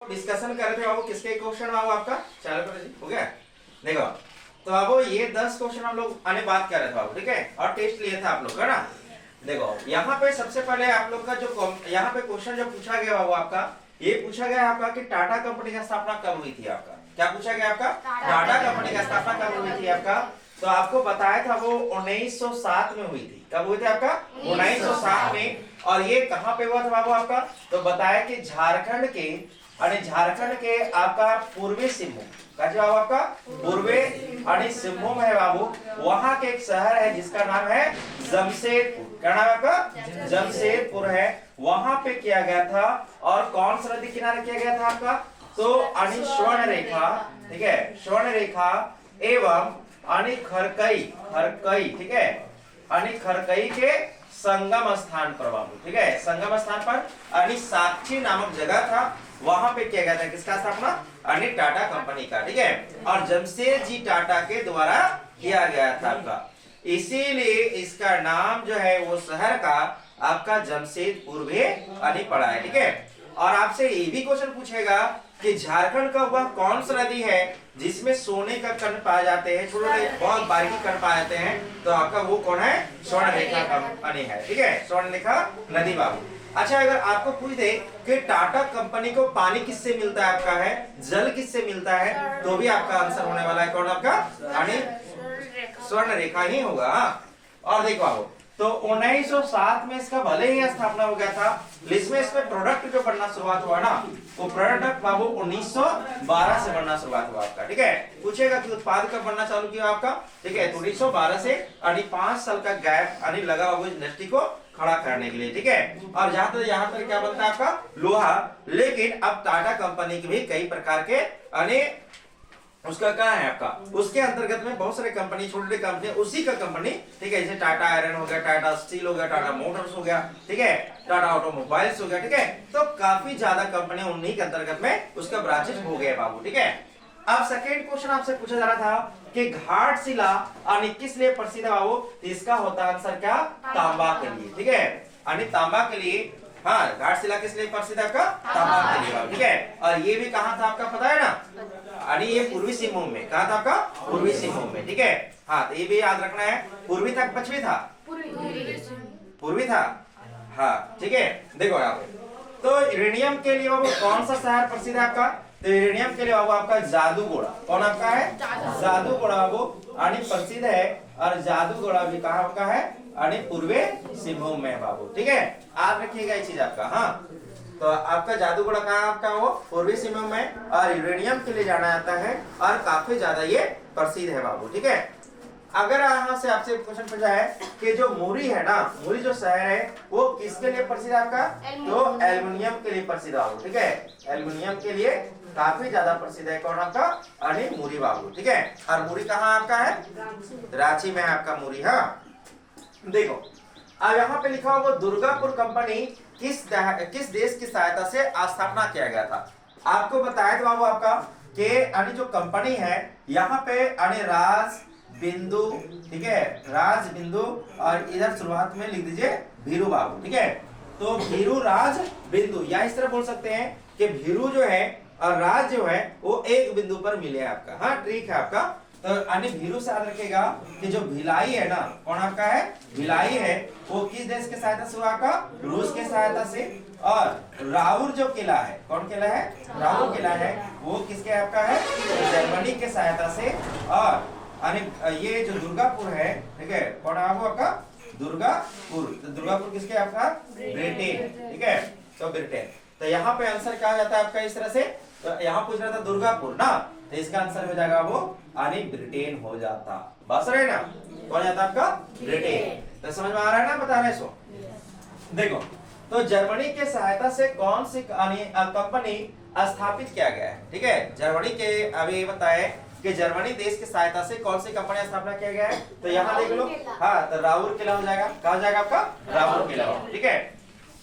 Discussion कर रहे थे बाबू किसके क्वेश्चन बाबू आपका चालू करो जी हो गया। देखो तो बाबू ये 10 क्वेश्चन हम लोग आने बात कर रहे थे बाबू, ठीक है, और टेस्ट लिए थे आप लोग है ना। देखो यहाँ पे सबसे पहले आप लोग का जो यहाँ पे क्वेश्चन जो पूछा गया बाबू आपका, ये पूछा गया आपका कि टाटा कंपनी का स्थापना कब हुई थी। आपका क्या पूछा गया आपका, टाटा कंपनी का स्थापना कब हुई थी आपका। तो आपको बताया था वो 1907 में हुई थी। कब हुई थी आपका, 1907 में। और ये कहाँ पे हुआ था बाबू आपका, तो बताया कि झारखंड के आपका पूर्वी सिंहभूम का जो आपका पूर्वी सिंहभूम है बाबू, वहां के एक शहर है जिसका नाम है जमशेदपुर। क्या नाम है आपका, जमशेदपुर है। वहां पे किया गया था। और कौन सा नदी किनारे किया गया था आपका, तो स्वर्ण रेखा, ठीक है, स्वर्ण रेखा एवं खरकई, ठीक है, खरकई के संगम स्थान पर बाबू, ठीक है, संगम स्थान पर साक्षी नामक जगह था, वहां पे किया गया था किसका स्थापना, टाटा कंपनी का, ठीक है। और जमशेद जी टाटा के द्वारा किया गया था आपका, इसीलिए इसका नाम जो है वो शहर का आपका जमशेदपुर भी पड़ा है, ठीक है। और आपसे ये भी क्वेश्चन पूछेगा कि झारखंड का वह कौन सा नदी है जिसमें सोने का कण पाए जाते हैं, छोटे बहुत बारीकी कण पाए जाते हैं, तो आपका वो कौन है, स्वर्ण रेखा कंपनी है, ठीक है, स्वर्ण रेखा नदी बाबू। अच्छा अगर आपको पूछ दे कि टाटा कंपनी को पानी किससे मिलता है आपका है, जल किससे मिलता है, तो भी आपका आंसर होने वाला है कौन आपका, स्वर्ण रेखा ही होगा। और देखो बाबू तो 1907 में इसका भले ही स्थापना हो गया था, इसमें प्रोडक्ट जो बनना शुरुआत हुआ ना, वो प्रोडक्ट बाबू 1912 से बनना शुरुआत हुआ आपका, ठीक है। पूछेगा कि उत्पाद कब बनना चालू किया आपका, ठीक है, तो 1912 से 5 साल का गैप लगा हुआ इंडस्ट्री को खड़ा करने के लिए, ठीक है। और यहाँ पर क्या बनता है आपका, लोहा। लेकिन अब टाटा कंपनी के भी कई प्रकार के उसका क्या है आपका, उसके अंतर्गत में बहुत सारे कंपनी, छोटे कंपनी उसी का कंपनी, ठीक है, जैसे टाटा आयरन हो गया, टाटा स्टील हो गया, टाटा मोटर्स हो गया, ठीक है, टाटा ऑटोमोबाइल्स हो गया, ठीक है। तो काफी ज्यादा कंपनी उन्हीं के अंतर्गत में उसका ब्रांचेस हो गए बाबू, ठीक है। अब सेकेंड क्वेश्चन आपसे पूछा जा रहा था कि घाटशिला किस लिए प्रसिद्ध है बाबू, तो इसका होता है आंसर क्या, तांबा के लिए, ठीक है, तांबा के लिए। हाँ, घाटशिला किस लिए प्रसिद्ध है आपका, तांबा के लिए, ठीक है। और ये भी कहाँ था आपका पता है ना, ये पूर्वी सिंहभूम में, कहा था आपका, पूर्वी सिंहभूम में, ठीक है। हाँ तो ये भी याद रखना है, पूर्वी था पश्चिमी था, पूर्वी था, हाँ ठीक है। देखो यहाँ पे तो यूरेनियम के लिए बाबू कौन सा शहर प्रसिद्ध है आपका, तो यूरेनियम के लिए बाबू आपका जादूगोड़ा, कौन आपका है, जादूगोड़ा बाबू प्रसिद्ध है। और जादूगोड़ा भी कहाँ आपका है, पूर्वी सिंहभूम में बाबू, ठीक है, याद रखिएगा ये चीज आपका। हाँ तो आपका जादूगोड़ा कहाँ आपका, वो पूर्वी सिंहभूम में, और यूरेनियम के लिए जाना जाता है और काफी ज्यादा ये प्रसिद्ध है बाबू, ठीक है। अगर यहाँ से आपसे क्वेश्चन पूछा है कि जो मुरी है ना, मुरी जो शहर है वो किसके लिए प्रसिद्ध है आपका, तो एल्युमिनियम के लिए प्रसिद्ध बाबू, ठीक है, एल्युमिनियम के लिए काफी ज्यादा प्रसिद्ध है कौन आपका, मुरी बाबू, ठीक है। और मुरी कहाँ आपका है, रांची में आपका मुरी। हाँ देखो अब यहाँ पे लिखा हुआ दुर्गापुर कंपनी किस देश की सहायता से स्थापना किया गया था। आपको बताया था बाबू आपका कि जो कंपनी है यहाँ पे राज बिंदु, ठीक है, राज बिंदु, और इधर शुरुआत में लिख दीजिए भीरू बाबू, ठीक है। तो भीरू राज बिंदु, या इस तरह बोल सकते हैं कि भीरू जो है और राज जो है वो एक बिंदु पर मिले आपका। हाँ ट्रिक है आपका। तो भीरू से याद रखेगा कि जो भिलाई है ना, कौन आपका है, भिलाई है, वो किस देश के सहायता से हुआ आपका, रूस के सहायता से। और राउर जो किला है, कौन किला है, राउर किला है, वो किसके आपका है, जर्मनी के सहायता से। और ये जो दुर्गापुर है, ठीक है, कौन है वो आपका, दुर्गापुर, तो दुर्गापुर किसके आपका, ब्रिटेन, ठीक है, तो ब्रिटेन। तो यहाँ पे आंसर क्या जाता है आपका इस तरह से, तो यहाँ पूछ रहा था दुर्गापुर ना, तो इसका आंसर हो जाएगा वो ब्रिटेन हो जाता, बस रहे ना, कौन जाता आपका, ब्रिटेन। तो समझ में आ रहा है ना, बता रहे सो। देखो तो जर्मनी के सहायता से कौन सी कंपनी स्थापित किया गया है, ठीक है, जर्मनी के अभी बताए कि जर्मनी देश की सहायता से कौन सी कंपनी स्थापना किया गया है, तो यहाँ देख लो। हाँ तो राउर किला हो जाएगा, कहा जाएगा आपका, राउर किला, ठीक है।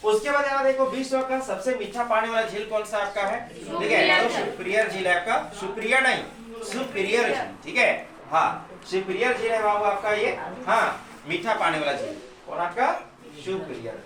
उसके बाद यहाँ देखो विश्व का सबसे मीठा पानी वाला झील कौन सा आपका है, ठीक है, तो सुपीरियर झील है आपका, सुपीरियर नहीं, सुपीरियर झील, ठीक है। हाँ सुपीरियर झील है बाबू आपका ये, हाँ मीठा पानी वाला झील, कौन आपका, सुपीरियर,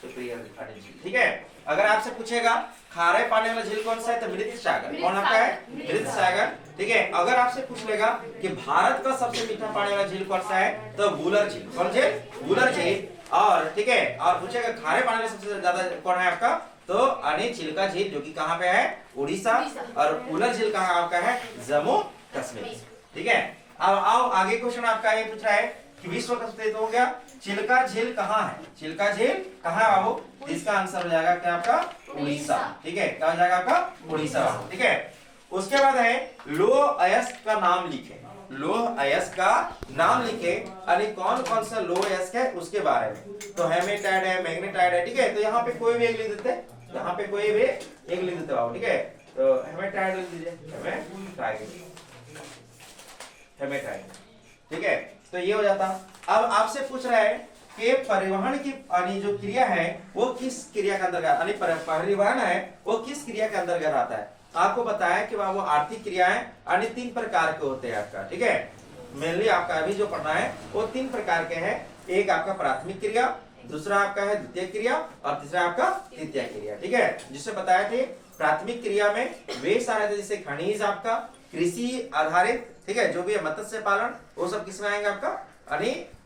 सुपीरियर झील, ठीक है। अगर आपसे पूछेगा खारे पानी वाला झील कौन सा है? तो मृत सागर। कौन आपका है? मृत सागर। ठीक है, अगर आपसे पूछ लेगा कि भारत का सबसे मीठा पानी वाला झील कौन सा है, तो वुलर झील। कौन झील? वुलर झील। और ठीक है, और पूछेगा खारे पानी वाला सबसे ज्यादा कौन है आपका, तो अने चिल्का झील, जो कि कहाँ पे है? उड़ीसा। और वुलर झील कहाँ आपका है? जम्मू कश्मीर। ठीक है, अब आओ आगे क्वेश्चन आपका ये पूछ रहा है कि विश्व का सबसे हो गया चिल्का झील कहाँ है? चिल्का झील कहाँ है बाबू? इसका आंसर हो जाएगा क्या आपका? उड़ीसा। ठीक है, क्या हो जाएगा आपका? उड़ीसा। ठीक है, उसके बाद है लौह अयस्क का नाम लिखे। लौह अयस्क का नाम लिखे, अरे कौन कौन सा लौह अयस्क है उसके बारे में। तो हेमेटाइट है, मैग्नेटाइट है। ठीक है, तो यहाँ पे कोई भी एक लिख देते, यहाँ पे कोई भी एक लिख देते बाबू। ठीक है, तो हेमेटाइट लिख दीजिए, हेमेटाइट। ठीक है, तो ये हो जाता। अब आपसे पूछ रहा है कि परिवहन की जो क्रिया है वो किस क्रिया के अंतर्गत, परिवहन है वो किस क्रिया के अंतर्गत आता है। आपको बताया कि वो आर्थिक क्रियाएं 3 प्रकार के होते हैं आपका। ठीक है, मेनली आपका अभी जो पढ़ना है वो 3 प्रकार के हैं। एक आपका प्राथमिक क्रिया, दूसरा आपका है द्वितीय क्रिया, और तीसरा आपका तृतीय क्रिया। ठीक है, जिससे बताया थे प्राथमिक क्रिया में वे सारे जैसे खनिज आपका, कृषि आधारित, ठीक है, जो भी है मत्स्य पालन, वो सब किसमें आएंगे आपका?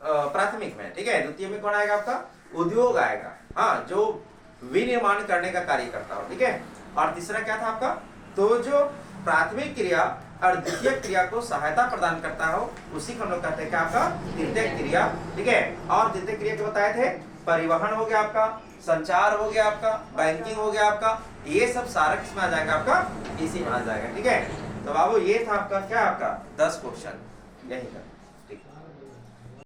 प्राथमिक में। ठीक है, द्वितीय में कौन आएगा आपका? उद्योग आएगा, हाँ, जो विनिर्माण करने का कार्य करता हो। ठीक है, और तीसरा क्या था आपका? तो जो प्राथमिक क्रिया और द्वितीय क्रिया को सहायता प्रदान करता हो उसी को हम लोग कहते हैं क्या आपका? तृतीय क्रिया। ठीक है, और तृतीय क्रिया के बताए थे परिवहन हो गया आपका, संचार हो गया आपका, बैंकिंग हो गया आपका, ये सब सारा किसमें आ जाएगा आपका? इसी में आ जाएगा। ठीक है, तो बाबू ये था आपका क्या? आपका 10 क्वेश्चन यही था।